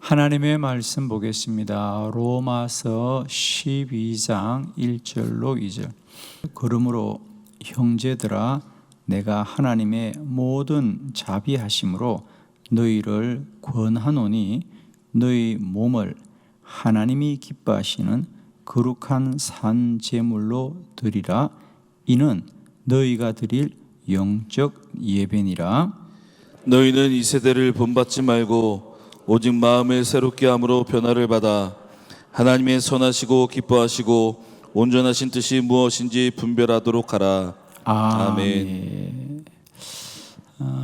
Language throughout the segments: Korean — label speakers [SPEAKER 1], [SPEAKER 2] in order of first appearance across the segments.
[SPEAKER 1] 하나님의 말씀 보겠습니다. 로마서 12장 1절로 2절. 그러므로 형제들아 내가 하나님의 모든 자비하심으로 너희를 권하노니 너희 몸을 하나님이 기뻐하시는 거룩한 산 제물로 드리라. 이는 너희가 드릴 영적 예배니라.
[SPEAKER 2] 너희는 이 세대를 본받지 말고 오직 마음을 새롭게 함으로 변화를 받아 하나님의 선하시고 기뻐하시고 온전하신 뜻이 무엇인지 분별하도록 하라. 아멘.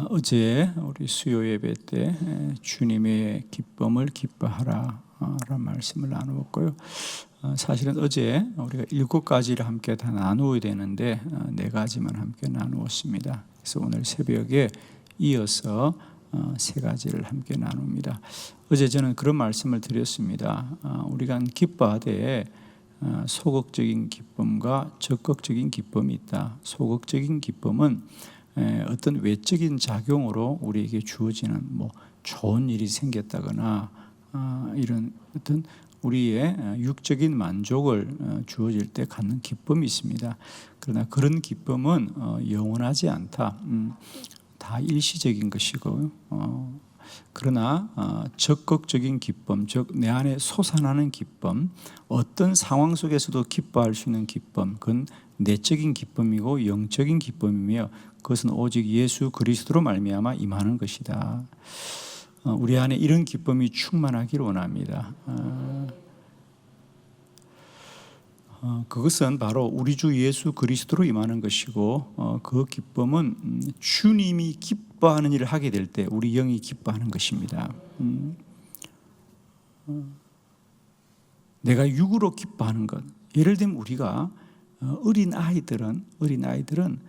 [SPEAKER 1] 어제 우리 수요 예배 때 주님의 기쁨을 기뻐하라 라는 말씀을 나누었고요. 사실은 어제 우리가 7가지를 함께 다 나누어야 되는데 4가지만 함께 나누었습니다. 그래서 오늘 새벽에 이어서 3가지를 함께 나눕니다. 어제 저는 그런 말씀을 드렸습니다. 우리가 기뻐하되 소극적인 기쁨과 적극적인 기쁨이 있다. 소극적인 기쁨은 어떤 외적인 작용으로 우리에게 주어지는 좋은 일이 생겼다거나 이런 어떤 우리의 육적인 만족을 주어질 때 갖는 기쁨이 있습니다. 그러나 그런 기쁨은 영원하지 않다. 다 일시적인 것이고, 그러나 적극적인 기쁨, 즉 내 안에 솟아나는 기쁨, 어떤 상황 속에서도 기뻐할 수 있는 기쁨, 그건 내적인 기쁨이고 영적인 기쁨이며 그것은 오직 예수 그리스도로 말미암아 임하는 것이다. 우리 안에 이런 기쁨이 충만하기를 원합니다. 그것은 바로 우리 주 예수 그리스도로 임하는 것이고 그 기쁨은 주님이 기뻐하는 일을 하게 될 때 우리 영이 기뻐하는 것입니다. 내가 육으로 기뻐하는 것, 예를 들면 우리가 어린 아이들은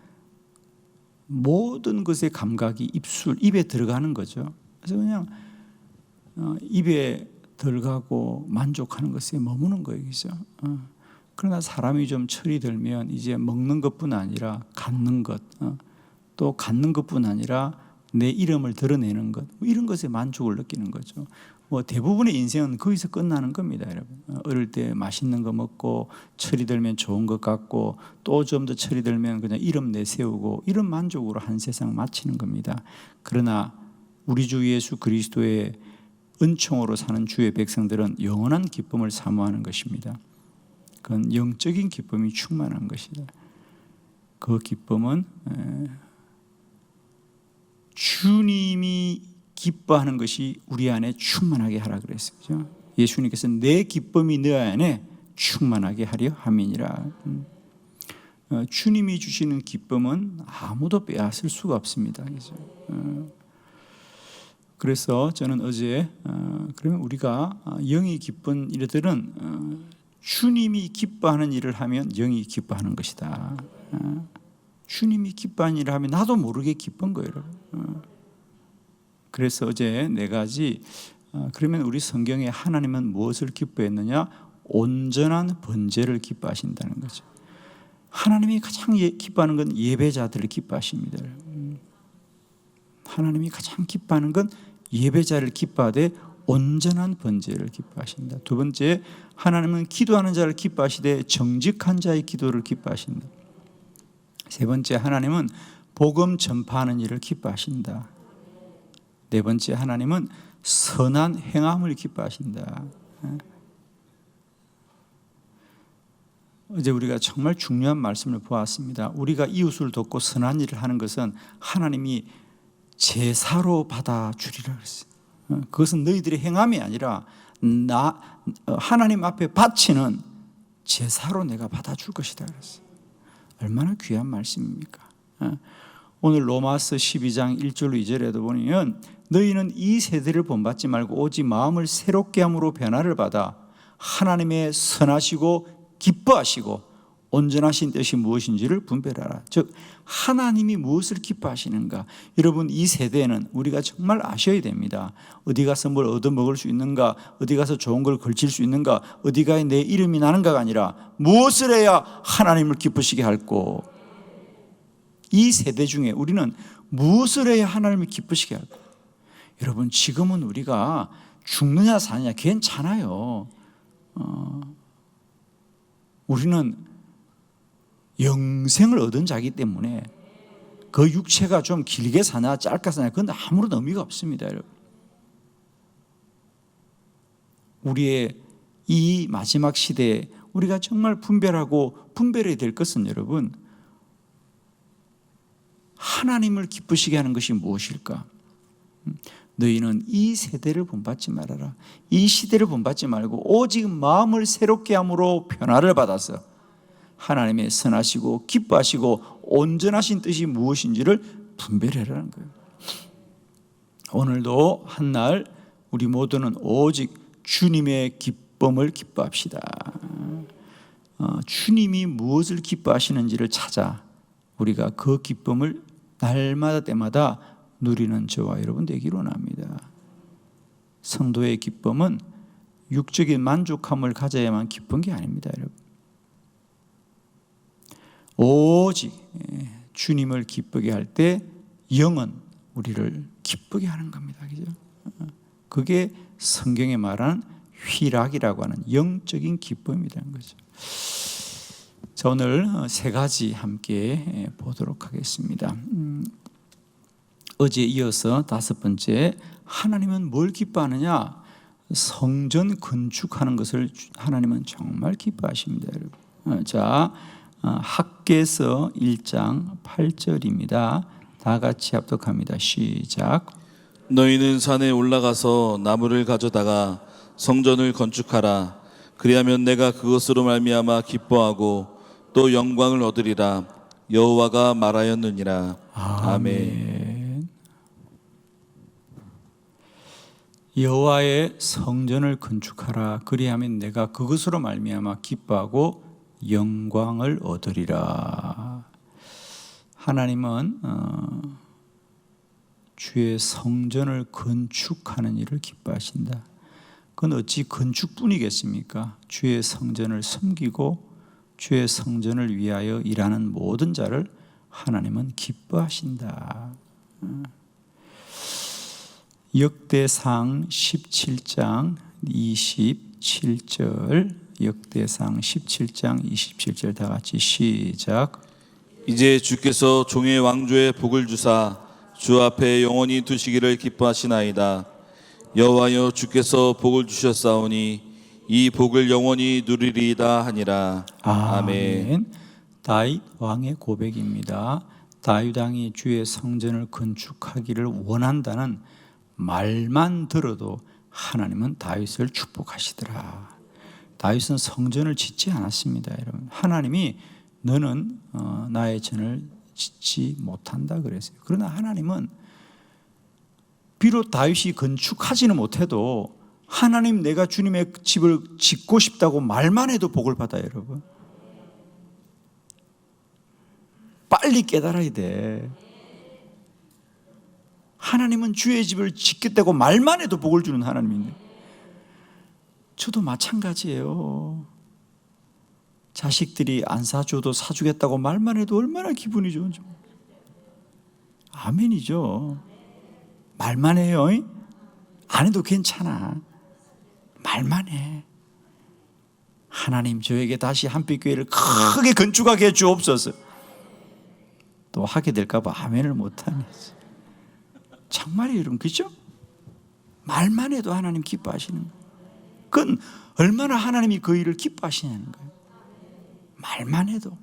[SPEAKER 1] 모든 것의 감각이 입에 들어가는 거죠. 그래서 그냥 입에 들어가고 만족하는 것에 머무는 거예요, 그죠? 그러나 사람이 좀 철이 들면 이제 먹는 것뿐 아니라 갖는 것, 또 갖는 것뿐 아니라 내 이름을 드러내는 것, 이런 것에 만족을 느끼는 거죠. 대부분의 인생은 거기서 끝나는 겁니다, 여러분. 어릴 때 맛있는 거 먹고 철이 들면 좋은 것 갖고 또 좀 더 철이 들면 그냥 이름 내세우고 이런 만족으로 한 세상 마치는 겁니다. 그러나 우리 주 예수 그리스도의 은총으로 사는 주의 백성들은 영원한 기쁨을 사모하는 것입니다. 그건 영적인 기쁨이 충만한 것이다. 그 기쁨은 주님이 기뻐하는 것이 우리 안에 충만하게 하라 그랬어요. 예수님께서 내 기쁨이 너 안에 충만하게 하려 함이니라. 주님이 주시는 기쁨은 아무도 빼앗을 수가 없습니다. 그래서 저는 어제 그러면 우리가 영이 기쁜 일들은 주님이 기뻐하는 일을 하면 영이 기뻐하는 것이다. 주님이 기뻐하는 일을 하면 나도 모르게 기쁜 거예요. 그래서 어제 4가지, 그러면 우리 성경에 하나님은 무엇을 기뻐했느냐? 온전한 번제를 기뻐하신다는 거죠. 하나님이 가장 기뻐하는 건 예배자들을 기뻐하십니다. 하나님이 가장 기뻐하는 건 예배자를 기뻐하되 온전한 번제를 기뻐하신다. 2번째, 하나님은 기도하는 자를 기뻐하시되 정직한 자의 기도를 기뻐하신다. 3번째, 하나님은 복음 전파하는 일을 기뻐하신다. 4번째, 하나님은 선한 행함을 기뻐하신다. 어제 우리가 정말 중요한 말씀을 보았습니다. 우리가 이웃을 돕고 선한 일을 하는 것은 하나님이 제사로 받아주리라 그랬어요. 그것은 너희들의 행함이 아니라 하나님 앞에 바치는 제사로 내가 받아줄 것이다 그랬어요. 얼마나 귀한 말씀입니까? 오늘 로마서 12장 1절로 2절에도 보면 너희는 이 세대를 본받지 말고 오직 마음을 새롭게 함으로 변화를 받아 하나님의 선하시고 기뻐하시고 온전하신 뜻이 무엇인지를 분별하라. 즉 하나님이 무엇을 기뻐하시는가. 여러분, 이 세대는 우리가 정말 아셔야 됩니다. 어디 가서 뭘 얻어먹을 수 있는가, 어디 가서 좋은 걸 걸칠 수 있는가, 어디 가에 내 이름이 나는가가 아니라 무엇을 해야 하나님을 기쁘시게 할꼬. 이 세대 중에 우리는 무엇을 해야 하나님을 기쁘시게 할꼬. 여러분, 지금은 우리가 죽느냐 사느냐 괜찮아요. 우리는 영생을 얻은 자이기 때문에 그 육체가 좀 길게 사냐 짧게 사냐 그건 아무런 의미가 없습니다. 여러분. 우리의 이 마지막 시대에 우리가 정말 분별해야 될 것은 여러분, 하나님을 기쁘시게 하는 것이 무엇일까? 너희는 이 세대를 본받지 말아라. 이 시대를 본받지 말고 오직 마음을 새롭게 함으로 변화를 받아서 하나님의 선하시고 기뻐하시고 온전하신 뜻이 무엇인지를 분별하라는 거예요. 오늘도 한날 우리 모두는 오직 주님의 기쁨을 기뻐합시다. 주님이 무엇을 기뻐하시는지를 찾아 우리가 그 기쁨을 날마다 때마다 누리는 저와 여러분 되기를 원합니다. 성도의 기쁨은 육적인 만족함을 가져야만 기쁜 게 아닙니다, 여러분. 오직 주님을 기쁘게 할 때 영은 우리를 기쁘게 하는 겁니다. 그죠? 그게 성경에 말하는 희락이라고 하는 영적인 기쁨이라는 거죠. 자, 오늘 세 가지 함께 보도록 하겠습니다. 어제 이어서 다섯 번째, 하나님은 뭘 기뻐하느냐? 성전 건축하는 것을 하나님은 정말 기뻐하십니다, 여러분. 자, 학개서 1장 8절입니다. 다 같이 합독합니다. 시작.
[SPEAKER 2] 너희는 산에 올라가서 나무를 가져다가 성전을 건축하라. 그리하면 내가 그것으로 말미암아 기뻐하고 또 영광을 얻으리라. 여호와가 말하였느니라. 아멘.
[SPEAKER 1] 여호와의 성전을 건축하라. 그리하면 내가 그것으로 말미암아 기뻐하고 영광을 얻으리라. 하나님은 주의 성전을 건축하는 일을 기뻐하신다. 그건 어찌 건축뿐이겠습니까? 주의 성전을 섬기고 주의 성전을 위하여 일하는 모든 자를 하나님은 기뻐하신다. 역대상 17장 27절, 역대상 17장 27절 다 같이 시작.
[SPEAKER 2] 이제 주께서 종의 왕조에 복을 주사 주 앞에 영원히 두시기를 기뻐하시나이다. 여호와여, 주께서 복을 주셨사오니 이 복을 영원히 누리리이다 하니라. 아멘.
[SPEAKER 1] 다윗 왕의 고백입니다. 다윗 왕이 주의 성전을 건축하기를 원한다는 말만 들어도 하나님은 다윗을 축복하시더라. 다윗은 성전을 짓지 않았습니다, 여러분. 하나님이 너는 나의 전을 짓지 못한다 그랬어요. 그러나 하나님은 비록 다윗이 건축하지는 못해도 하나님 내가 주님의 집을 짓고 싶다고 말만 해도 복을 받아요, 여러분. 빨리 깨달아야 돼. 하나님은 주의 집을 짓겠다고 말만 해도 복을 주는 하나님인데, 저도 마찬가지예요. 자식들이 안 사줘도 사주겠다고 말만 해도 얼마나 기분이 좋은지. 아멘이죠. 말만 해요. 안 해도 괜찮아. 말만 해. 하나님, 저에게 다시 한빛교회를 크게 건축하게 해 주옵소서. 또 하게 될까 봐 아멘을 못하네. 정말이에요, 여러분. 그죠? 말만 해도 하나님 기뻐하시는 거예요. 그건 얼마나 하나님이 그 일을 기뻐하시냐는 거예요. 말만 해도.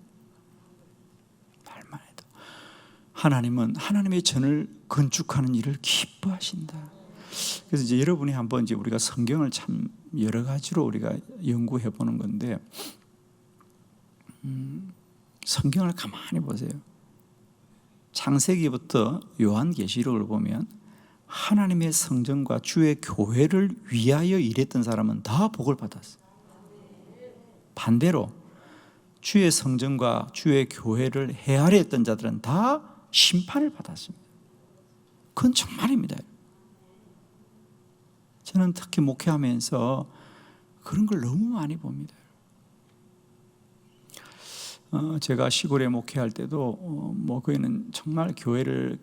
[SPEAKER 1] 하나님은 하나님의 전을 건축하는 일을 기뻐하신다. 그래서 이제 여러분이 한번 이제 우리가 성경을 참 여러 가지로 우리가 연구해 보는 건데, 성경을 가만히 보세요. 창세기부터 요한계시록을 보면 하나님의 성전과 주의 교회를 위하여 일했던 사람은 다 복을 받았어요. 반대로 주의 성전과 주의 교회를 헤아려 했던 자들은 다 심판을 받았습니다. 그건 정말입니다. 저는 특히 목회하면서 그런 걸 너무 많이 봅니다. 제가 시골에 목회할 때도 거기는 정말 교회를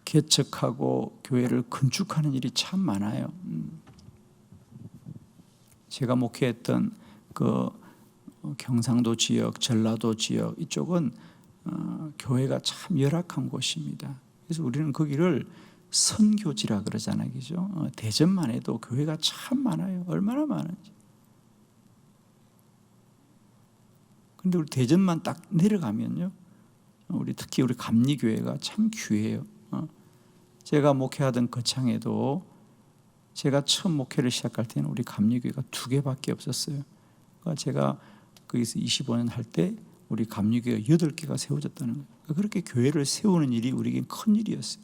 [SPEAKER 1] 개척하고 교회를 건축하는 일이 참 많아요. 제가 목회했던 그 경상도 지역, 전라도 지역 이쪽은 교회가 참 열악한 곳입니다. 그래서 우리는 거기를 선교지라 그러잖아요, 그죠? 대전만 해도 교회가 참 많아요. 얼마나 많은지. 근데 우리 대전만 딱 내려가면요, 특히 우리 감리교회가 참 귀해요. 제가 목회하던 거창에도 제가 처음 목회를 시작할 때는 우리 감리교회가 2개밖에 없었어요. 그러니까 제가 거기서 25년 할 때 우리 감리교회가 8개가 세워졌다는 거예요. 그렇게 교회를 세우는 일이 우리에겐 큰 일이었어요.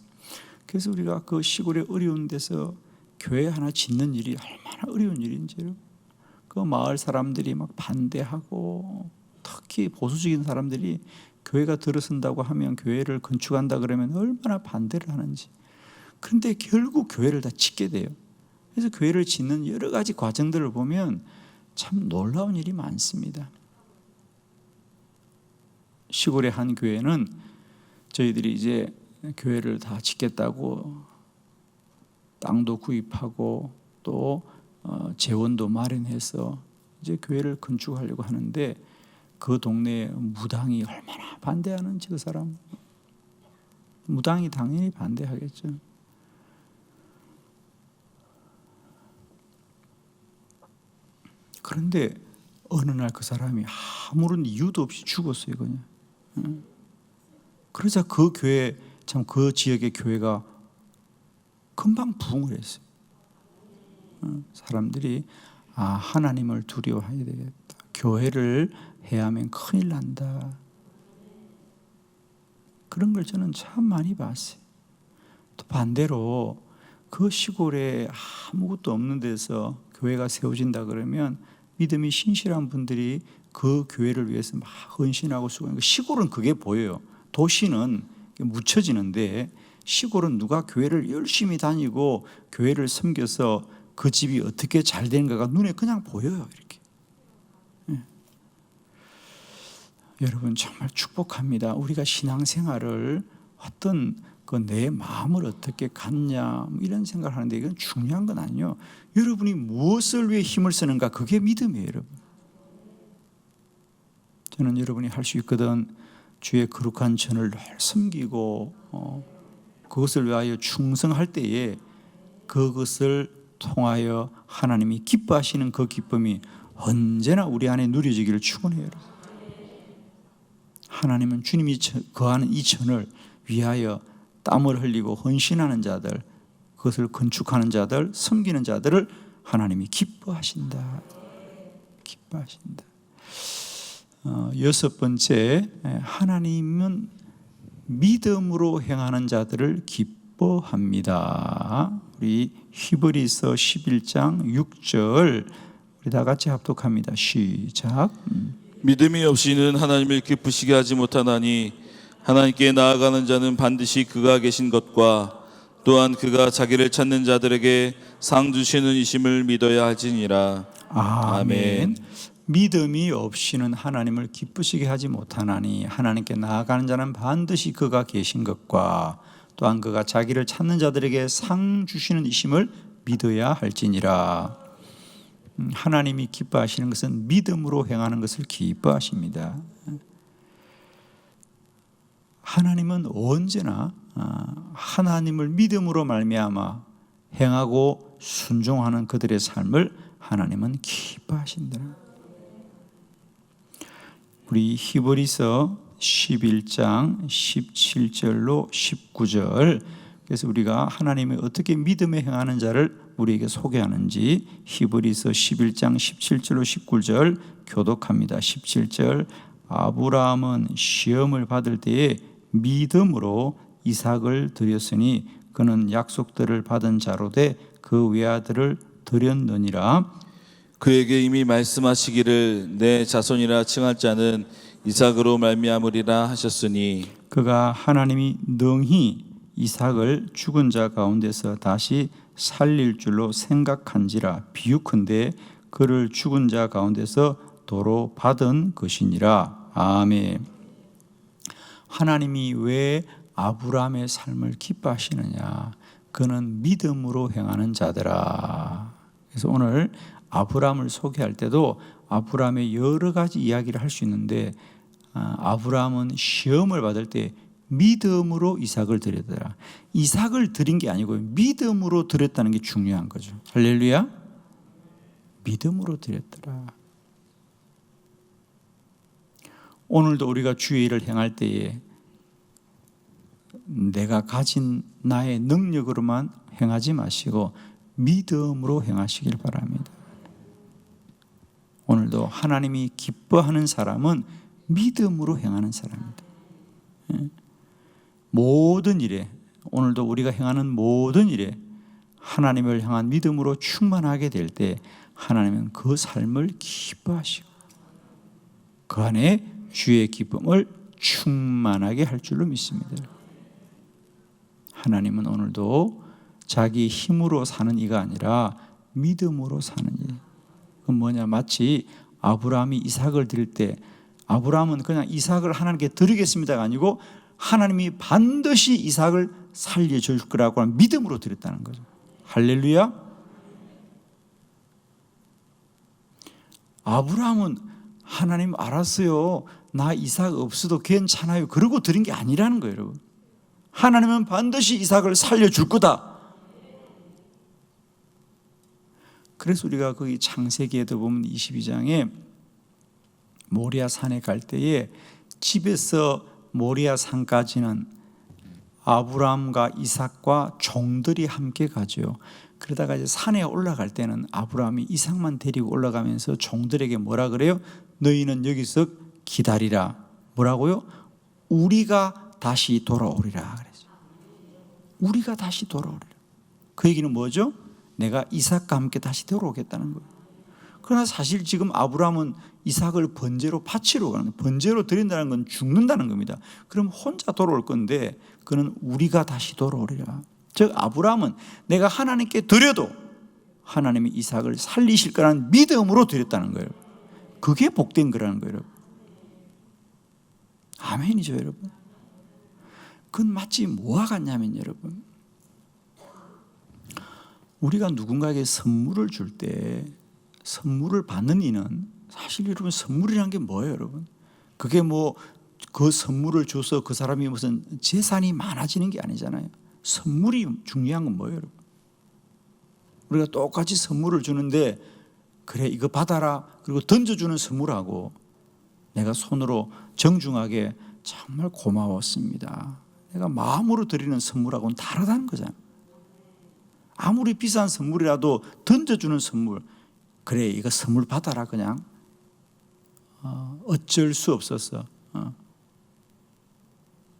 [SPEAKER 1] 그래서 우리가 그 시골의 어려운 데서 교회 하나 짓는 일이 얼마나 어려운 일인지요. 그 마을 사람들이 막 반대하고, 특히 보수적인 사람들이 교회가 들어선다고 하면, 교회를 건축한다 그러면 얼마나 반대를 하는지. 그런데 결국 교회를 다 짓게 돼요. 그래서 교회를 짓는 여러 가지 과정들을 보면 참 놀라운 일이 많습니다. 시골의 한 교회는 저희들이 이제 교회를 다 짓겠다고 땅도 구입하고 또 재원도 마련해서 이제 교회를 건축하려고 하는데, 그 동네에 무당이 얼마나 반대하는지, 그 사람 무당이 당연히 반대하겠죠. 그런데 어느 날 그 사람이 아무런 이유도 없이 죽었어요, 그냥. 그러자 그 교회, 참 그 지역의 교회가 금방 부흥을 했어요. 사람들이 하나님을 두려워해야 되겠다. 교회를 해야 하면 큰일 난다. 그런 걸 저는 참 많이 봤어요. 또 반대로 그 시골에 아무것도 없는 데서 교회가 세워진다 그러면 믿음이 신실한 분들이 그 교회를 위해서 막 헌신하고 수고하는, 시골은 그게 보여요. 도시는 묻혀지는데 시골은 누가 교회를 열심히 다니고 교회를 섬겨서 그 집이 어떻게 잘 되는가가 눈에 그냥 보여요, 이렇게. 여러분 정말 축복합니다. 우리가 신앙생활을 어떤 내 마음을 어떻게 갖냐 이런 생각을 하는데, 이건 중요한 건 아니에요. 여러분이 무엇을 위해 힘을 쓰는가, 그게 믿음이에요, 여러분. 저는 여러분이 할 수 있거든, 주의 거룩한 전을 늘 섬기고 그것을 위하여 충성할 때에 그것을 통하여 하나님이 기뻐하시는 그 기쁨이 언제나 우리 안에 누려지기를 축원해요, 여러분. 하나님은 주님이 거하는 이 전을 위하여 땀을 흘리고 헌신하는 자들, 그것을 건축하는 자들, 섬기는 자들을 하나님이 기뻐하신다. 기뻐하신다. 6번째, 하나님은 믿음으로 행하는 자들을 기뻐합니다. 우리 히브리서 11장 6절 우리 다 같이 합독합니다. 시작.
[SPEAKER 2] 믿음이 없이는 하나님을 기쁘시게 하지 못하나니 하나님께 나아가는 자는 반드시 그가 계신 것과 또한 그가 자기를 찾는 자들에게 상 주시는 이심을 믿어야 할지니라.
[SPEAKER 1] 아멘. 믿음이 없이는 하나님을 기쁘시게 하지 못하나니 하나님께 나아가는 자는 반드시 그가 계신 것과 또한 그가 자기를 찾는 자들에게 상 주시는 이심을 믿어야 할지니라. 하나님이 기뻐하시는 것은 믿음으로 행하는 것을 기뻐하십니다. 하나님은 언제나 하나님을 믿음으로 말미암아 행하고 순종하는 그들의 삶을 하나님은 기뻐하신다. 우리 히브리서 11장 17절로 19절, 그래서 우리가 하나님이 어떻게 믿음에 행하는 자를 우리에게 소개하는지 히브리서 11장 17절로 19절 교독합니다. 17절, 아브라함은 시험을 받을 때에 믿음으로 이삭을 드렸으니 그는 약속들을 받은 자로 돼 그 외아들을 드렸느니라.
[SPEAKER 2] 그에게 이미 말씀하시기를 내 자손이라 칭할 자는 이삭으로 말미암으리라 하셨으니
[SPEAKER 1] 그가 하나님이 능히 이삭을 죽은 자 가운데서 다시 살릴 줄로 생각한지라 비유컨대 그를 죽은 자 가운데서 도로 받은 것이니라. 아멘. 하나님이 왜 아브라함의 삶을 기뻐하시느냐? 그는 믿음으로 행하는 자더라. 그래서 오늘 아브라함을 소개할 때도 아브라함의 여러 가지 이야기를 할 수 있는데, 아브라함은 시험을 받을 때 믿음으로 이삭을 드렸더라. 이삭을 드린 게 아니고 믿음으로 드렸다는 게 중요한 거죠. 할렐루야. 믿음으로 드렸더라. 오늘도 우리가 주의 일을 행할 때에 내가 가진 나의 능력으로만 행하지 마시고 믿음으로 행하시길 바랍니다. 오늘도 하나님이 기뻐하는 사람은 믿음으로 행하는 사람입니다. 모든 일에, 오늘도 우리가 행하는 모든 일에 하나님을 향한 믿음으로 충만하게 될 때 하나님은 그 삶을 기뻐하시고 그 안에 주의 기쁨을 충만하게 할 줄로 믿습니다. 하나님은 오늘도 자기 힘으로 사는 이가 아니라 믿음으로 사는 이. 그건 뭐냐? 마치 아브라함이 이삭을 드릴 때 아브라함은 그냥 이삭을 하나님께 드리겠습니다가 아니고 하나님이 반드시 이삭을 살려줄 거라고 하는 믿음으로 드렸다는 거죠. 할렐루야. 아브라함은 하나님 알았어요, 나 이삭 없어도 괜찮아요, 그러고 드린 게 아니라는 거예요. 여러분, 하나님은 반드시 이삭을 살려줄 거다. 그래서 우리가 거기 창세기에도 보면 22장에 모리아 산에 갈 때에 집에서 모리아 산까지는 아브라함과 이삭과 종들이 함께 가죠. 그러다가 이제 산에 올라갈 때는 아브라함이 이삭만 데리고 올라가면서 종들에게 뭐라 그래요? 너희는 여기서 기다리라. 뭐라고요? 우리가 다시 돌아오리라 그랬죠. 우리가 다시 돌아오리라. 그 얘기는 뭐죠? 내가 이삭과 함께 다시 돌아오겠다는 거예요. 그러나 사실 지금 아브라함은 이삭을 번제로 바치러 가는 거예요. 번제로 드린다는 건 죽는다는 겁니다. 그럼 혼자 돌아올 건데 그는 우리가 다시 돌아오리라. 즉 아브라함은 내가 하나님께 드려도 하나님이 이삭을 살리실 거라는 믿음으로 드렸다는 거예요. 그게 복된 거라는 거예요. 아멘이죠, 여러분. 그건 마치 뭐와 같냐면 여러분, 우리가 누군가에게 선물을 줄 때 선물을 받는 이는 사실 여러분 선물이란 게 뭐예요, 여러분? 그게 뭐 그 선물을 줘서 그 사람이 무슨 재산이 많아지는 게 아니잖아요. 선물이 중요한 건 뭐예요, 여러분? 우리가 똑같이 선물을 주는데 그래 이거 받아라 그리고 던져주는 선물하고 내가 손으로 정중하게 정말 고마웠습니다, 내가 마음으로 드리는 선물하고는 다르다는 거잖아요. 아무리 비싼 선물이라도 던져주는 선물, 그래 이거 선물 받아라 그냥 어쩔 수 없어서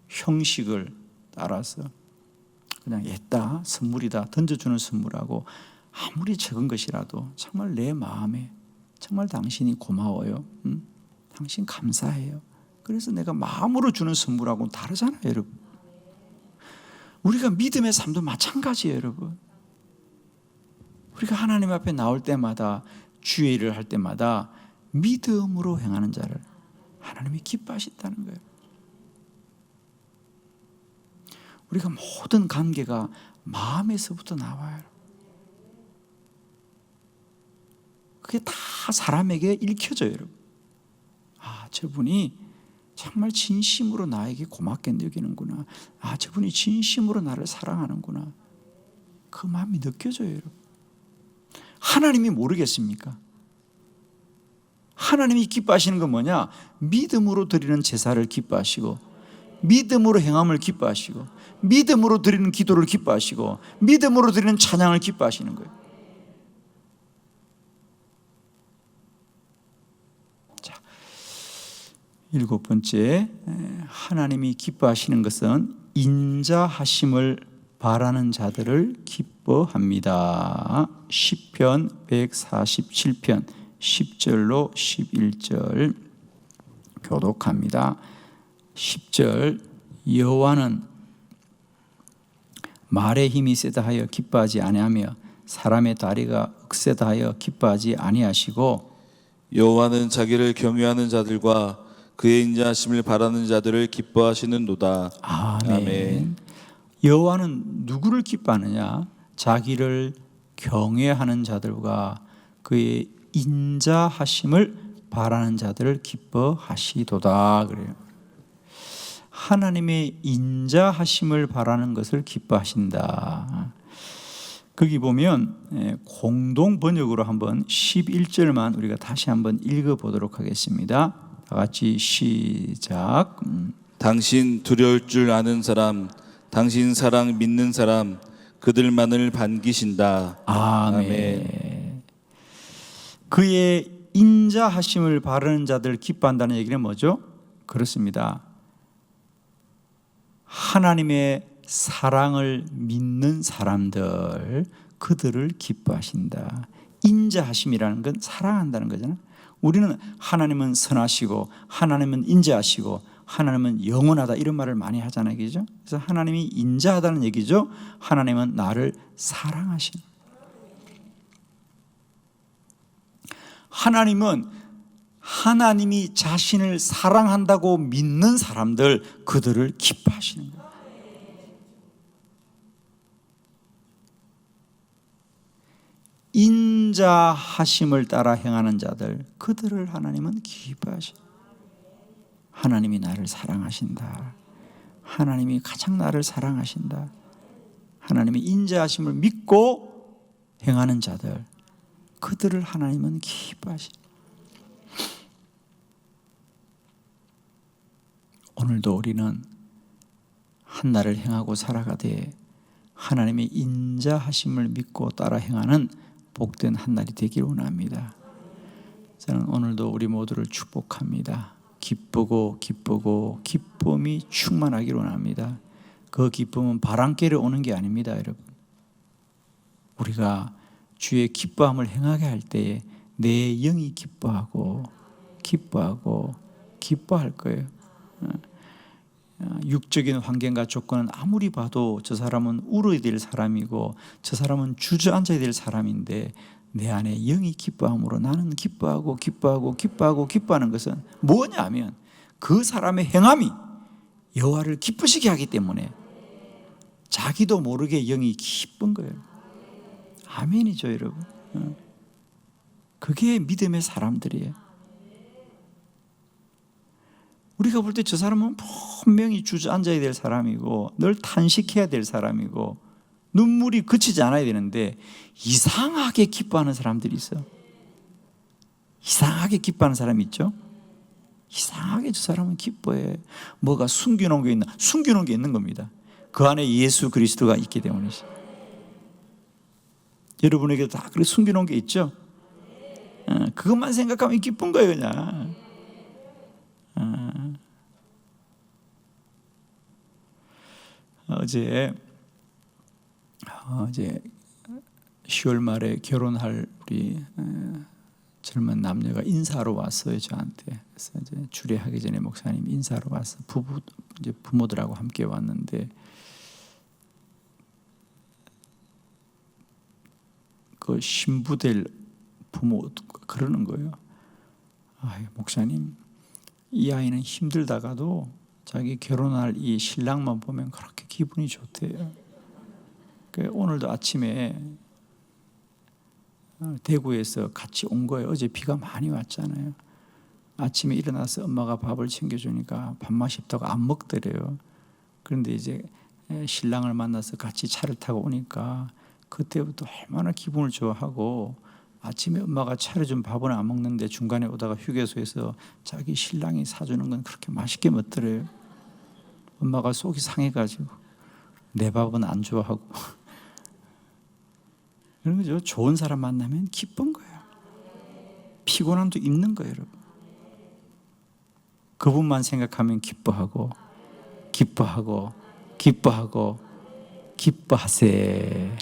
[SPEAKER 1] 형식을 따라서 그냥 옛다 선물이다 던져주는 선물하고 아무리 적은 것이라도 정말 내 마음에 정말 당신이 고마워요, 당신 감사해요, 그래서 내가 마음으로 주는 선물하고는 다르잖아요, 여러분. 우리가 믿음의 삶도 마찬가지예요, 여러분. 우리가 하나님 앞에 나올 때마다 주의 일을 할 때마다 믿음으로 행하는 자를 하나님이 기뻐하신다는 거예요. 우리가 모든 관계가 마음에서부터 나와요. 그게 다 사람에게 읽혀져요, 여러분. 아, 저분이 정말 진심으로 나에게 고맙게 여기는구나. 아, 저분이 진심으로 나를 사랑하는구나. 그 마음이 느껴져요, 여러분. 하나님이 모르겠습니까? 하나님이 기뻐하시는 건 뭐냐? 믿음으로 드리는 제사를 기뻐하시고, 믿음으로 행함을 기뻐하시고, 믿음으로 드리는 기도를 기뻐하시고, 믿음으로 드리는 찬양을 기뻐하시는 거예요. 자, 7번째, 하나님이 기뻐하시는 것은 인자하심을 바라는 자들을 기뻐합니다. 시편 147편 10절로 11절 교독합니다. 10절, 여호와는 말의 힘이 세다 하여 기뻐하지 아니하며 사람의 다리가 억세다 하여 기뻐하지 아니하시고,
[SPEAKER 2] 여호와는 자기를 경외하는 자들과 그의 인자하심을 바라는 자들을 기뻐하시는도다.
[SPEAKER 1] 아멘. 여호와는 누구를 기뻐하느냐? 자기를 경외하는 자들과 그의 인자하심을 바라는 자들을 기뻐하시도다 그래요. 하나님의 인자하심을 바라는 것을 기뻐하신다. 거기 보면 공동 번역으로 한번 11절만 우리가 다시 한번 읽어보도록 하겠습니다. 다 같이 시작.
[SPEAKER 2] 당신 두려울 줄 아는 사람, 당신 사랑 믿는 사람, 그들만을 반기신다.
[SPEAKER 1] 아멘. 그의 인자하심을 바라는 자들을 기뻐한다는 얘기는 뭐죠? 그렇습니다. 하나님의 사랑을 믿는 사람들, 그들을 기뻐하신다. 인자하심이라는 건 사랑한다는 거잖아요. 우리는 하나님은 선하시고 하나님은 인자하시고 하나님은 영원하다 이런 말을 많이 하잖아요. 그죠? 그래서 하나님이 인자하다는 얘기죠. 하나님은 나를 사랑하시는. 하나님은 하나님이 자신을 사랑한다고 믿는 사람들, 그들을 기뻐하시는 거예요. 인자하심을 따라 행하는 자들, 그들을 하나님은 기뻐하시는 거예요. 하나님이 나를 사랑하신다. 하나님이 가장 나를 사랑하신다. 하나님의 인자하심을 믿고 행하는 자들, 그들을 하나님은 기뻐하신다. 오늘도 우리는 한날을 행하고 살아가되 하나님의 인자하심을 믿고 따라 행하는 복된 한날이 되기를 원합니다. 저는 오늘도 우리 모두를 축복합니다. 기쁘고 기쁘고 기쁨이 충만하기를 원합니다. 그 기쁨은 바람결에 오는 게 아닙니다, 여러분. 우리가 주의 기뻐함을 행하게 할 때에 내 영이 기뻐하고 기뻐할 거예요. 육적인 환경과 조건은 아무리 봐도 저 사람은 울어야 될 사람이고 저 사람은 주저앉아야 될 사람인데 내 안에 영이 기뻐함으로 나는 기뻐하는 것은 뭐냐 하면 그 사람의 행함이 여호와를 기쁘시게 하기 때문에 자기도 모르게 영이 기쁜 거예요. 아멘이죠, 여러분. 그게 믿음의 사람들이에요. 우리가 볼 때 저 사람은 분명히 주저앉아야 될 사람이고 늘 탄식해야 될 사람이고 눈물이 그치지 않아야 되는데 이상하게 기뻐하는 사람들이 있어요. 이상하게 기뻐하는 사람이 있죠. 이상하게 저 사람은 기뻐해. 뭐가 숨겨놓은 게 있나? 숨겨놓은 게 있는 겁니다. 그 안에 예수 그리스도가 있기 때문이죠. 여러분에게도 다 그렇게 숨겨놓은 게 있죠. 그것만 생각하면 기쁜 거예요, 그냥. 어제 10월 말에 결혼할 우리 젊은 남녀가 인사로 왔어요, 저한테. 그래서 이제 주례하기 전에 목사님 인사로 와서 부모들하고 함께 왔는데 그 신부될 부모 그러는 거예요. 목사님, 이 아이는 힘들다가도 자기 결혼할 이 신랑만 보면 그렇게 기분이 좋대요. 오늘도 아침에 대구에서 같이 온 거예요. 어제 비가 많이 왔잖아요. 아침에 일어나서 엄마가 밥을 챙겨주니까 밥맛이 없다고 안 먹더래요. 그런데 이제 신랑을 만나서 같이 차를 타고 오니까 그때부터 얼마나 기분을 좋아하고 아침에 엄마가 차려준 밥은 안 먹는데 중간에 오다가 휴게소에서 자기 신랑이 사주는 건 그렇게 맛있게 먹더래요. 엄마가 속이 상해가지고 내 밥은 안 좋아하고 그런 거죠. 좋은 사람 만나면 기쁜 거예요. 피곤함도 있는 거예요, 여러분. 그분만 생각하면 기뻐하세.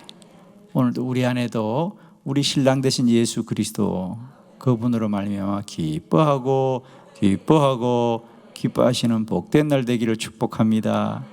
[SPEAKER 1] 오늘도 우리 안에도 우리 신랑 되신 예수 그리스도 그분으로 말미암아 기뻐하시는 복된 날 되기를 축복합니다.